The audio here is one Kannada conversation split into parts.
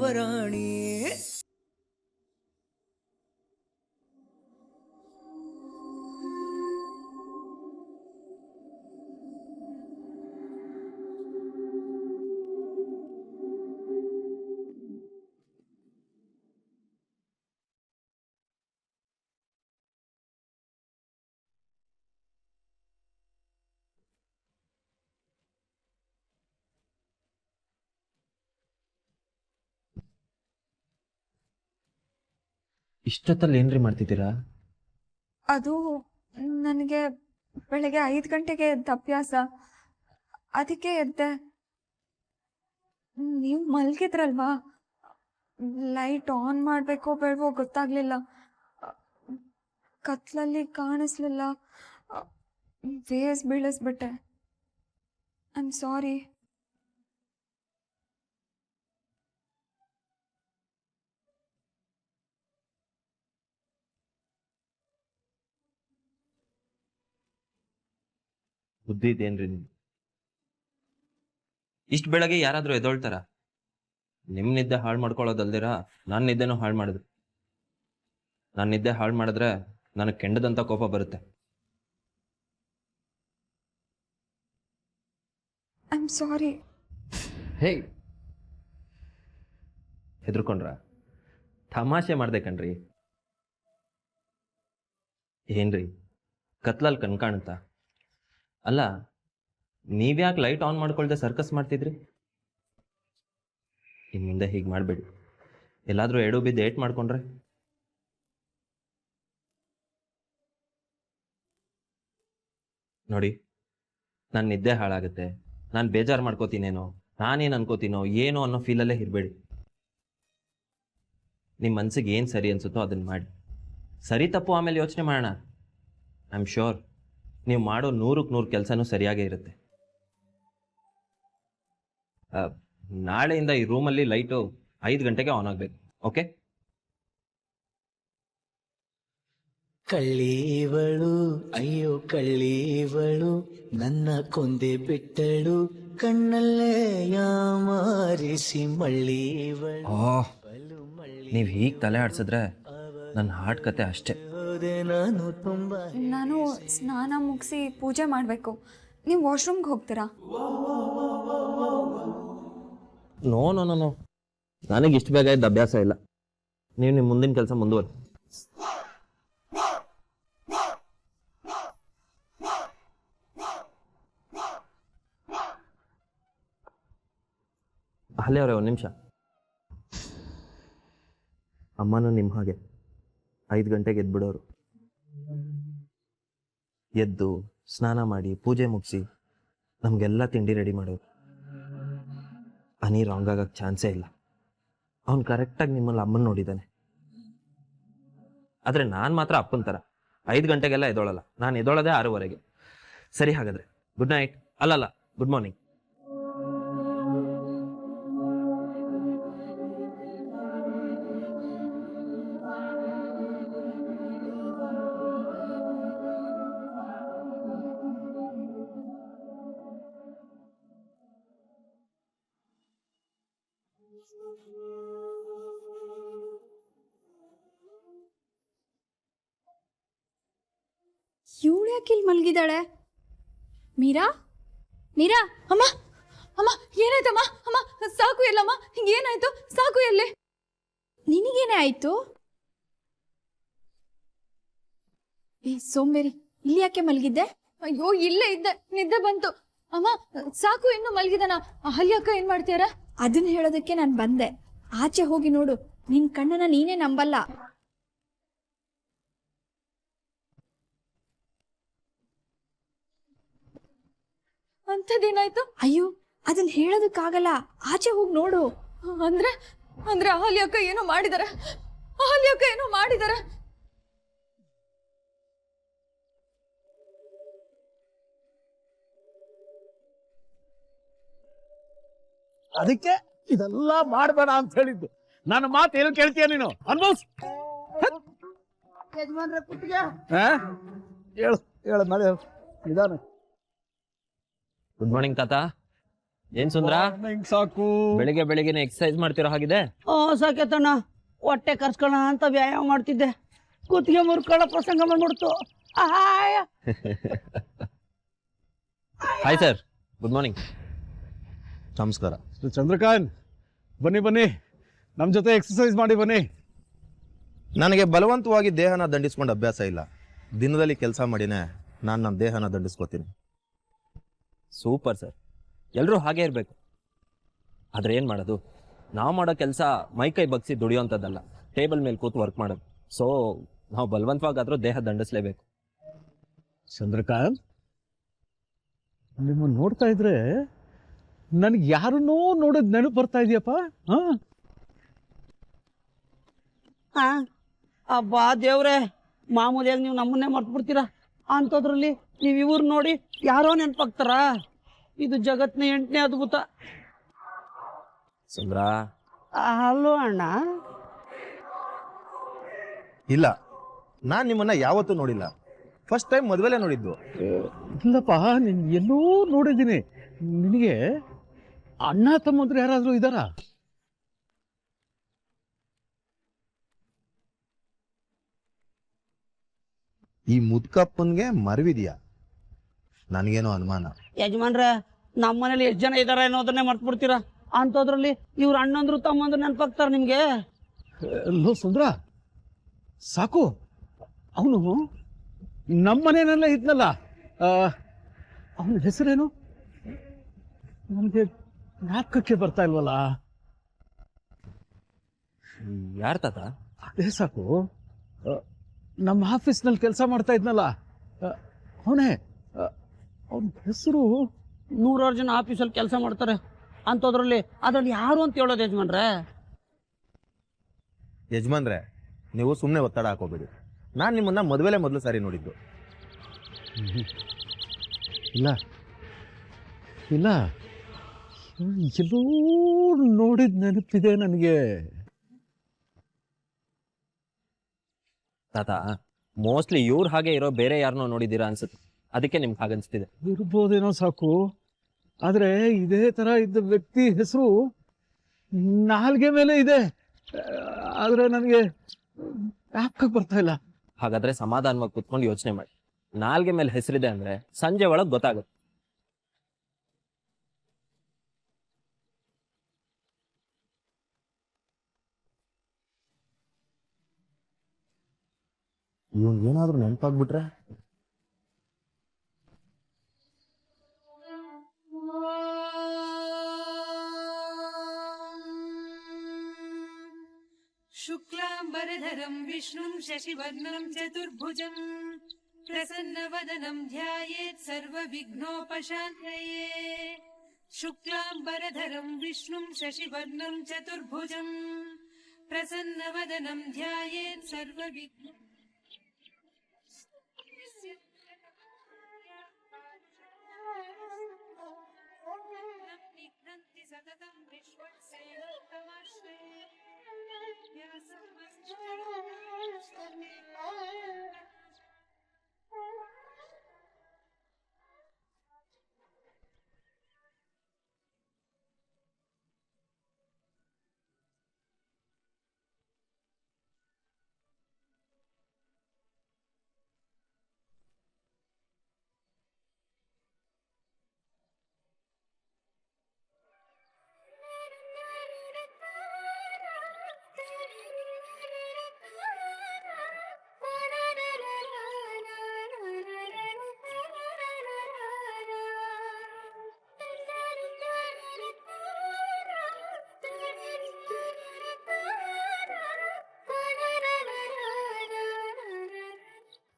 ಯುವರಾಣಿ. ಇಷ್ಟೊತ್ತಲ್ಲಿ ಏನ್ರಿ ಮಾಡ್ತಿದ್ದೀರಾ? ಅದು ನನಗೆ ಬೆಳಗ್ಗೆ 5 ಗಂಟೆಗೆ ಎದ್ದ ಅಭ್ಯಾಸ, ಅದಕ್ಕೆ ಎದ್ದೆ. ನೀವು ಮಲಗಿದ್ರಲ್ವಾ, ಲೈಟ್ ಆನ್ ಮಾಡಬೇಕೋ ಬೇಡವೋ ಗೊತ್ತಾಗ್ಲಿಲ್ಲ. ಕತ್ಲಲ್ಲಿ ಕಾಣಿಸ್ಲಿಲ್ಲ, ಬೀಳಿಸ್ಬಿಟ್ಟೆ. I am sorry. ಬುದ್ಧಿ ಇದೇನ್ರಿ ನಿಮ್ಗೆ? ಇಷ್ಟು ಬೆಳಗ್ಗೆ ಯಾರಾದ್ರೂ ಎದೊಳ್ತಾರ? ನಿಮ್ ನಿದ್ದೆ ಹಾಳು ಮಾಡ್ಕೊಳ್ಳೋದಲ್ದಿರ ನನ್ನ ನಿದ್ದೆನೂ ಹಾಳು ಮಾಡಿದ್ರು. ನನ್ನ ನಿದ್ದೆ ಹಾಳು ಮಾಡಿದ್ರೆ ನನಗೆ ಕೆಂಡದಂತ ಕೋಪ ಬರುತ್ತೆ. I am sorry. ಹೇ, ಹೆದರ್ಕೊಂಡ್ರ? ತಮಾಷೆ ಮಾಡ್ದೆ ಕಣ್ರಿ. ಏನ್ರಿ ಕತ್ಲಲ್ಲಿ ಕಣ್ ಕಾಣುತ್ತಾ? ಅಲ್ಲ, ನೀವ್ಯಾಕೆ ಲೈಟ್ ಆನ್ ಮಾಡ್ಕೊಳ್ದೆ ಸರ್ಕಸ್ ಮಾಡ್ತಿದ್ರಿ? ಇನ್ನು ಮುಂದೆ ಹೀಗೆ ಮಾಡಬೇಡಿ. ಎಲ್ಲಾದರೂ ಎಡು ಬಿದ್ದು ಏಟ್ ಮಾಡ್ಕೊಂಡ್ರೆ? ನೋಡಿ, ನನ್ನ ನಿದ್ದೆ ಹಾಳಾಗುತ್ತೆ, ನಾನು ಬೇಜಾರು ಮಾಡ್ಕೋತೀನೇನೋ, ನಾನೇನು ಅನ್ಕೋತೀನೋ ಏನೋ ಅನ್ನೋ ಫೀಲಲ್ಲೇ ಇರಬೇಡಿ. ನಿಮ್ಮ ಮನಸ್ಸಿಗೆ ಏನು ಸರಿ ಅನ್ಸುತ್ತೋ ಅದನ್ನು ಮಾಡಿ. ಸರಿ ತಪ್ಪು ಆಮೇಲೆ ಯೋಚನೆ ಮಾಡೋಣ. ಐ ಆಮ್ ಶ್ಯೂರ್ ನೀವು ಮಾಡೋ 100ಕ್ಕೆ 100 ಕೆಲಸನೂ ಸರಿಯಾಗೇ ಇರುತ್ತೆ. ನಾಳೆಯಿಂದ ಈ ರೂಮಲ್ಲಿ ಲೈಟು 5 ಗಂಟೆಗೆ ಆನ್ ಆಗಬೇಕು. ಓಕೆ? ಕಳ್ಳೀವಳು ಅಯ್ಯೋ ಕಳ್ಳೀವಳು, ನನ್ನ ಕೊಂದೆ ಬಿಟ್ಟಳು, ಕಣ್ಣಲ್ಲೇ ಯಾಮಾರಿಸಿ ಮಳ್ಳೀವಳು. ನೀವು ಹೀಗೆ ತಲೆ ಆಡ್ಸಿದ್ರೆ ನನ್ನ ಹಾರ್ಟ್ ಕತೆ ಅಷ್ಟೇ. ನಾನು ಸ್ನಾನ ಮುಗಿಸಿ ಪೂಜೆ ಮಾಡಬೇಕು. ನೀವು ವಾಶ್ರೂಮ್ಗೆ ಹೋಗ್ತೀರಾ? ನೋ ನೋ ನೋ ನೋ, ನನಗೆ ಇಷ್ಟು ಬೇಗ ಇದ್ದ ಅಭ್ಯಾಸ ಇಲ್ಲ. ನೀವು ನಿಮ್ಮ ಮುಂದಿನ ಕೆಲಸ ಮುಂದುವರಿ. ಅಲ್ಲೇ ಅವ್ರೆ, 1 ನಿಮಿಷ. ಅಮ್ಮನೂ ನಿಮ್ಮ ಹಾಗೆ 5 ಗಂಟೆಗೆ ಎದ್ಬಿಡೋರು. ಎದ್ದು ಸ್ನಾನ ಮಾಡಿ ಪೂಜೆ ಮುಗಿಸಿ ನಮಗೆಲ್ಲ ತಿಂಡಿ ರೆಡಿ ಮಾಡೋರು. ಅನಿ ರಾಂಗ್ ಆಗಕ್ಕೆ ಚಾನ್ಸೇ ಇಲ್ಲ. ಅವ್ನು ಕರೆಕ್ಟಾಗಿ ನಿಮ್ಮಲ್ಲಿ ಅಮ್ಮನ ನೋಡಿದ್ದಾನೆ. ಆದರೆ ನಾನು ಮಾತ್ರ ಅಪ್ಪನ ಥರ 5 ಗಂಟೆಗೆಲ್ಲ ಎದೊಳಲ್ಲ. ನಾನು ಎದೊಳದೆ 6:15. ಸರಿ, ಹಾಗಾದರೆ ಗುಡ್ ನೈಟ್. ಅಲ್ಲಲ್ಲ, ಗುಡ್ ಮಾರ್ನಿಂಗ್. ಇವಳು ಯಾಕೆ ಇಲ್ಲಿ ಮಲಗಿದ್ದಾಳೆ? ಮೀರಾ, ಮೀರಾ, ಅಮ್ಮ ಅಮ್ಮ, ಏನಾಯ್ತಮ್ಮ? ಅಮ್ಮ ಸಾಕು ಎಲ್ಲಮ್ಮ, ಏನಾಯ್ತು? ಸಾಕು ಎಲ್ಲೇ? ನಿನಗೇನೇ ಆಯ್ತು? ಏ ಸೋಂಬೇರಿ, ಇಲ್ಲಿ ಯಾಕೆ ಮಲಗಿದ್ದೆ? ಅಯ್ಯೋ, ಇಲ್ಲೇ ಇದ್ದೆ, ನಿದ್ದೆ ಬಂತು. ಅಮ್ಮ ಸಾಕು, ಇನ್ನು ಮಲಗಿದಾನ? ಅಲ್ಲಿ ಅಕ್ಕ ಏನ್ ಮಾಡ್ತೀಯಾರ? ಅದನ್ನ ಹೇಳೋದಕ್ಕೆ ನಾನು ಬಂದೆ. ಆಚೆ ಹೋಗಿ ನೋಡು, ನಿನ್ ಕಣ್ಣನ್ನ ನೀನೇ ನಂಬಲ್ಲ. ಅಂಥದ್ದೇನಾಯ್ತು? ಅಯ್ಯೋ, ಅದನ್ನ ಹೇಳೋದಕ್ಕಾಗಲ್ಲ, ಆಚೆ ಹೋಗಿ ನೋಡು. ಅಂದ್ರೆ ಅಂದ್ರೆ ಅಹಲ್ಯ ಅಕ್ಕ ಏನೋ ಮಾಡಿದಾರೆ. ಅಹಲ್ಯ ಅಕ್ಕ ಏನೋ ಮಾಡಿದಾರೆ. ಅದಕ್ಕೆ ಇದೆಲ್ಲ ಮಾಡಬೇಡ ಅಂತ ಹೇಳಿದ್ದು. ನನ್ನ ಮಾತು ಏನು ಕೇಳ್ತೀಯ ನೀನು? ಅನ್ಬೋಸ್ ಹೇಳು ಹೇಳು, ಮಳೆ ನಿಧಾನ. ಗುಡ್ ಮಾರ್ನಿಂಗ್ ತಾತ. ಏನ್ ಸುಂದ್ರ ಸಾಕು. ಬೆಳಿಗ್ಗೆ ಬೆಳಿಗ್ಗೆನೆ ಎಕ್ಸರ್ಸೈಸ್ ಮಾಡ್ತಿರೋ ಹಾಗಿದೆ. ಸಾಕೇತಣ್ಣ, ಹೊಟ್ಟೆ ಕರ್ಸ್ಕೊಳ್ಳೋಣ ಅಂತ ವ್ಯಾಯಾಮ ಮಾಡ್ತಿದ್ದೆ, ಕುತ್ತಿಗೆ ಮುರ್ಕೊಳ್ಳೋ ಪ್ರಸಂಗ ಬಂದ್ಬಿಡ್ತು. Hi sir, good morning. ನಮಸ್ಕಾರ. ಚಂದ್ರಕಾಂತ್, ಬನ್ನಿ ಬನ್ನಿ, ನಮ್ ಜೊತೆ ಎಕ್ಸರ್ಸೈಸ್ ಮಾಡಿ ಬನ್ನಿ. ನನಗೆ ಬಲವಂತವಾಗಿ ದೇಹನ ದಂಡಿಸ್ಕೊಂಡು ಅಭ್ಯಾಸ ಇಲ್ಲ. ದಿನದಲ್ಲಿ ಕೆಲಸ ಮಾಡಿನೇ ನಾನು ನನ್ನ ದೇಹನ ದಂಡಿಸ್ಕೋತೀನಿ. ಸೂಪರ್ ಸರ್, ಎಲ್ಲರೂ ಹಾಗೆ ಇರಬೇಕು. ಆದ್ರೆ ಏನು ಮಾಡೋದು, ನಾವು ಮಾಡೋ ಕೆಲಸ ಮೈಕೈ ಬಗ್ಸಿ ದುಡಿಯೋಂಥದ್ದಲ್ಲ, ಟೇಬಲ್ ಮೇಲೆ ಕೂತು ವರ್ಕ್ ಮಾಡೋದು. ಸೊ ನಾವು ಬಲವಂತವಾಗಾದ್ರೂ ದೇಹ ದಂಡಿಸ್ಲೇಬೇಕು. ಚಂದ್ರಕಾಂತ್, ನಿಮ್ಮನ್ನು ನೋಡ್ತಾ ಇದ್ರೆ ನನಗೆ ಯಾರನ್ನೋ ನೋಡೋದು ನೆನಪು ಬರ್ತಾ ಇದೆಯಪ್ಪ. ಅಬ್ಬಾ ದೇವ್ರೆ, ಮಾಮೂಲಿಯಾಗಿ ನೀವು ನಮ್ಮನ್ನೇ ಮರ್ತು ಬಿಡ್ತೀರಾ, ಅಂಥದ್ರಲ್ಲಿ ನೀವು ಇವ್ರು ನೋಡಿ ಯಾರೋ ನೆನ್ಪಾಗ್ತಾರ. ಇದು ಜಗತ್ನ 8ನೇ ಅದ್ಭುತ. ಸುಂದ್ರ, ಅಲ್ಲೋ ಅಣ್ಣ, ಇಲ್ಲ, ನಾನು ನಿಮ್ಮನ್ನ ಯಾವತ್ತೂ ನೋಡಿಲ್ಲ. ಫಸ್ಟ್ ಟೈಮ್ ಮದುವೆಲೇ ನೋಡಿದ್ದು. ಇಲ್ಲಪ್ಪ, ನಿನ್ ಎಲ್ಲೋ ನೋಡಿದ್ದೀನಿ. ನಿನಗೆ ಅಣ್ಣ ತಮ್ಮಂದ್ರೆ ಯಾರಾದರೂ ಇದ್ದಾರಾ? ಈ ಮುದ್ಕಪ್ಪನ್ಗೆ ಮರವಿದ್ಯಾ? ನನಗೇನೋ ಅನುಮಾನ. ಯಜಮಾನ್ರೆ, ನಮ್ಮ ಮನೇಲಿ ಎಷ್ಟು ಜನ ಇದಾರೆ ಅನ್ನೋದನ್ನೇ ಮರ್ತು ಬಿಡ್ತೀರಾ, ಅಂಥದ್ರಲ್ಲಿ ಇವ್ರ ಅಣ್ಣಂದ್ರು ತಮ್ಮಂದ್ರು ನೆನ್ಪಾಗ್ತಾರ ನಿಮ್ಗೆ. ಲೋ ಸುಂದ್ರ, ಸಾಕು. ಅವನು ನಮ್ಮ ಮನೆಯಲ್ಲೇ ಇದ್ನಲ್ಲ, ಅವನ ಹೆಸರೇನು ನನಗೆ ಜ್ಞಾಪಕಕ್ಕೆ ಬರ್ತಾ ಇಲ್ವಲ್ಲ. ಯಾರ ತಾತ? ಅದೇ ಸಾಕು, ನಮ್ಮ ಆಫೀಸ್ನಲ್ಲಿ ಕೆಲಸ ಮಾಡ್ತಾ ಇದ್ನಲ್ಲ ಅವನೇ. ಅವನ ಹೆಸರು 100 ಜನ ಆಫೀಸಲ್ಲಿ ಕೆಲಸ ಮಾಡ್ತಾರೆ, ಅಂಥದ್ರಲ್ಲಿ ಅದ್ರಲ್ಲಿ ಯಾರು ಅಂತ ಹೇಳೋದು ಯಜಮಾನ್ರೆ? ಯಜಮಾನ್ರೆ, ನೀವು ಸುಮ್ಮನೆ ಒತ್ತಡ ಹಾಕೋಬೇಡಿ. ನಾನು ನಿಮ್ಮನ್ನ ಮದುವೆಲೇ ಮೊದಲು ಸಾರಿ ನೋಡಿದ್ದು. ಇಲ್ಲ ಇಲ್ಲ, ಎಲ್ಲೋ ನೋಡಿದ ನೆನಪಿದೆ ನನಗೆ. ತಾತ, ಮೋಸ್ಟ್ಲಿ ಇವ್ರು ಹಾಗೆ ಇರೋ ಬೇರೆ ಯಾರನ್ನೋ ನೋಡಿದ್ದೀರಾ ಅನ್ಸುತ್ತೆ, ಅದಕ್ಕೆ ನಿಮ್ಗೆ ಹಾಗನ್ಸ್ತಿದೆ. ಇರ್ಬೋದೇನೋ ಸಾಕು, ಆದರೆ ಇದೇ ಥರ ಇದ್ದ ವ್ಯಕ್ತಿ ಹೆಸರು ನಾಲ್ಗೆ ಮೇಲೆ ಇದೆ, ಆದರೆ ನನಗೆ ಜ್ಞಾಪಕಕ್ಕೆ ಬರ್ತಾ ಇಲ್ಲ. ಹಾಗಾದ್ರೆ ಸಮಾಧಾನವಾಗಿ ಕುತ್ಕೊಂಡು ಯೋಚನೆ ಮಾಡಿ. ನಾಲ್ಗೆ ಮೇಲೆ ಹೆಸರಿದೆ ಅಂದ್ರೆ ಸಂಜೆ ಒಳಗೆ ಗೊತ್ತಾಗುತ್ತೆ. ಇವನ್ ಏನಾದ್ರೂ ನೆನಪಾಗ್ಬಿಟ್ರೆ? शुक्लाम्बरधरं विष्णुं शशिवर्णं चतुर्भुजं प्रसन्नवदनं ध्यायेत् सर्वविघ्नोपशान्तये। शुक्लाम्बरधरं विष्णुं शशिवर्णं चतुर्भुजं प्रसन्नवदनं ध्यायेत् सर्वविघ्नो निघ्नन्ति सततं विश्वक्सेनोत्तमाश्रये।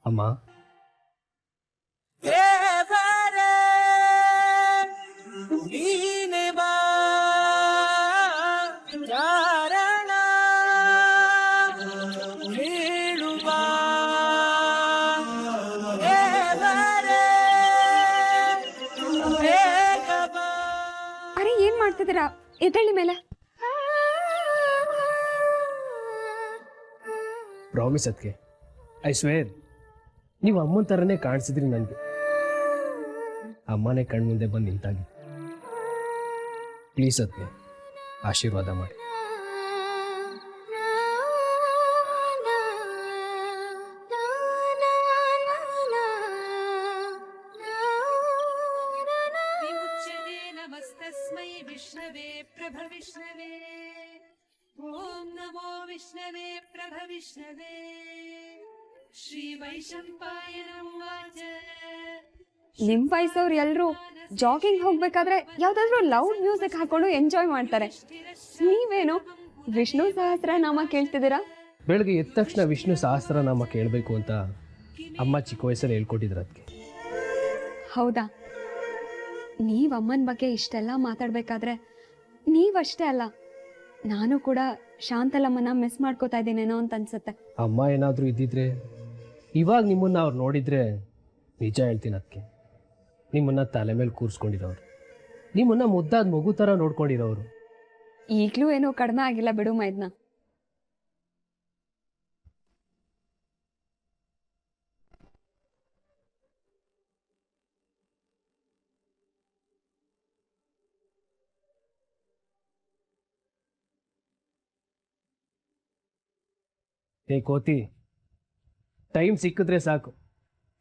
ಅಮ್ಮ, ಅರೆ, ಏನ್ ಮಾಡ್ತಿದ್ದೀರಾ? ಎದ್ದೇಳಿ ಮೇಲೆ. ಪ್ರಾಮಿಸ್ ಅದಕ್ಕೆ, ಐ ಸ್ವೇರ್, ನೀವು ಅಮ್ಮನ ಥರನೇ ಕಾಣಿಸಿದ್ರಿ ನನಗೆ. ಅಮ್ಮನೇ ಕಣ್ಮುಂದೆ ಬಂದು ನಿಂತಾಗಿ. ಪ್ಲೀಸ್ ಅದಕ್ಕೆ ಆಶೀರ್ವಾದ ಮಾಡಿ. विमुच्यते नमस्तस्मै विष्णवे प्रभविष्णवे ॐ नमो विष्णवे प्रभविष्णवे श्रीवैशम्पायनं वाच ನಿಮ್ ವಯಸ್ಸವ್ರು ಎಲ್ರು ಜಾಗಿಂಗ್ ಹೋಗ್ಬೇಕಾದ್ರೆ ಯಾವ್ದಾದ್ರು ಲೌಡ್ ಮ್ಯೂಸಿಕ್ ಹಾಕೊಂಡು ಎಂಜಾಯ್ ಮಾಡ್ತಾರೆ. ನೀವೇನು ವಿಷ್ಣು ಸಹಸ್ರನಾಮ ಕೇಳ್ತಿದ್ದೀರಾ? ಬೆಳಗ್ಗೆ ಎದ್ದ ತಕ್ಷಣ ವಿಷ್ಣು ಸಹಸ್ರನಾಮ ಕೇಳಬೇಕು ಅಂತ ಅಮ್ಮ ಚಿಕ್ಕ ವಯಸ್ಸಲ್ಲಿ ಹೇಳ್ಕೊಟ್ಟಿದ್ರು ಅದಕ್ಕೆ. ಹೌದಾ? ನೀವ್ ಅಮ್ಮನ ಬಗ್ಗೆ ಇಷ್ಟೆಲ್ಲ ಮಾತಾಡ್ಬೇಕಾದ್ರೆ ನೀವಷ್ಟೇ ಅಲ್ಲ, ನಾನು ಕೂಡ ಶಾಂತಲಮ್ಮನ ಮಿಸ್ ಮಾಡ್ಕೋತಾ ಇದ್ದೀನೇನೋ ಅಂತ ಅನ್ಸುತ್ತೆ. ಅಮ್ಮ ಏನಾದರೂ ಇದ್ದಿದ್ರೆ ಇವಾಗ ನಿಮ್ಮನ್ನ ಅವ್ರು ನೋಡಿದ್ರೆ ನಿಜ ಹೇಳ್ತೀನಿ ಅದಕ್ಕೆ, ನಿಮ್ಮನ್ನ ತಲೆ ಮೇಲೆ ಕೂರಿಸ್ಕೊಂಡಿರೋರು, ನಿಮ್ಮನ್ನ ಮುದ್ದಾದ ಮಗು ಥರ ನೋಡ್ಕೊಂಡಿರೋರು. ಈಗಲೂ ಏನೋ ಕಡಿಮೆ ಆಗಿಲ್ಲ ಬಿಡು ಮೈದ್ನ. ಹೇ ಕೋತಿ, ಟೈಮ್ ಸಿಕ್ಕಿದ್ರೆ ಸಾಕು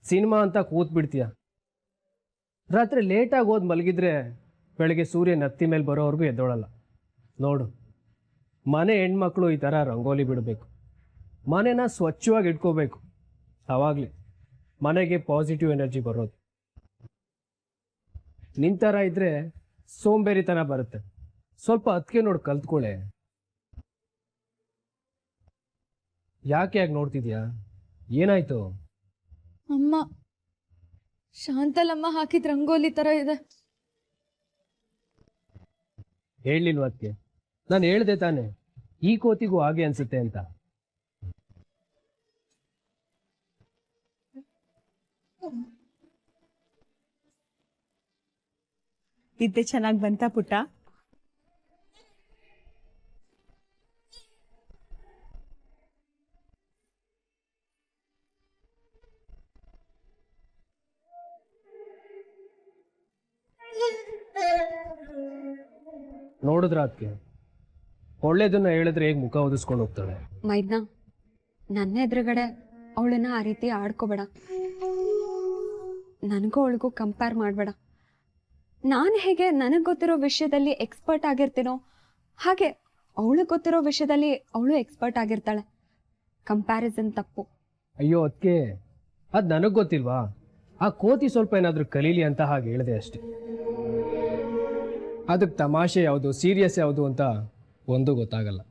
ಸಿನಿಮಾ ಅಂತ ಕೂತ್ ಬಿಡ್ತೀಯ. ರಾತ್ರಿ ಲೇಟಾಗಿ ಹೋದ್ ಮಲಗಿದ್ರೆ ಬೆಳಗ್ಗೆ ಸೂರ್ಯ ನತ್ತಿ ಮೇಲೆ ಬರೋವರೆಗೂ ಎದ್ದೋಳಲ್ಲ. ನೋಡು, ಮನೆ ಹೆಣ್ಮಕ್ಳು ಈ ಥರ ರಂಗೋಲಿ ಬಿಡಬೇಕು, ಮನೆನ ಸ್ವಚ್ಛವಾಗಿ ಇಟ್ಕೋಬೇಕು. ಆವಾಗಲೇ ಮನೆಗೆ ಪಾಸಿಟಿವ್ ಎನರ್ಜಿ ಬರೋದು. ನಿನ್ನ ಥರ ಇದ್ದರೆ ಸೋಂಬೇರಿತನ ಬರುತ್ತೆ. ಸ್ವಲ್ಪ ಅದಕ್ಕೆ ನೋಡಿ ಕಲ್ತ್ಕೊಳ್ಳೆ. ಯಾಕೆ ನೋಡ್ತಿದ್ಯಾ? ಏನಾಯ್ತು? ಅಮ್ಮ, ಶಾಂತಲಮ್ಮ ಹಾಕಿದ ರಂಗೋಲಿ ತರ ಇದೆ. ಹೇಳಲಿಲ್ವ ಅದಕ್ಕೆ? ನಾನು ಹೇಳ್ದೆ ತಾನೆ ಈ ಕೋತಿಗೂ ಹಾಗೆ ಅನ್ಸುತ್ತೆ ಅಂತ. ನಿದ್ದೆ ಚೆನ್ನಾಗಿ ಬಂತಾ ಪುಟ್ಟ? ನೋಡಿದ್ರ ಅದಕ್ಕೆ ಒಳ್ಳೇದನ್ನ ಹೇಳಿದ್ರೆ ಹೇಗೆ ಮುಖ ಒದಿಸ್ಕೊಂಡು ಹೋಗ್ತಾಳೆ. ಮೈದ್ನ, ನನ್ನ ಎದುರುಗಡೆ ಅವಳನ್ನ ಆ ರೀತಿ ಆಡ್ಕೋಬೇಡ. ನನಗೂ ಅವಳಿಗೂ ಕಂಪೇರ್ ಮಾಡಬೇಡ. ನಾನು ಹೇಗೆ ನನಗೆ ಗೊತ್ತಿರೋ ವಿಷಯದಲ್ಲಿ ಎಕ್ಸ್ಪರ್ಟ್ ಆಗಿರ್ತೀನೋ ಹಾಗೆ ಅವಳಿಗೆ ಗೊತ್ತಿರೋ ವಿಷಯದಲ್ಲಿ ಅವಳು ಎಕ್ಸ್ಪರ್ಟ್ ಆಗಿರ್ತಾಳೆ. ಕಂಪ್ಯಾರಿಸನ್ ತಪ್ಪು. ಅಯ್ಯೋ ಅದಕ್ಕೆ ಅದು ನನಗೆ ಗೊತ್ತಿಲ್ವಾ? ಆ ಕೋತಿ ಸ್ವಲ್ಪ ಏನಾದರೂ ಕಲೀಲಿ ಅಂತ ಹಾಗೆ ಹೇಳಿದೆ ಅಷ್ಟೆ. ಅದಕ್ಕೆ ತಮಾಷೆ ಯಾವುದು ಸೀರಿಯಸ್ ಯಾವುದು ಅಂತ ಒಂದು ಗೊತ್ತಾಗಲ್ಲ.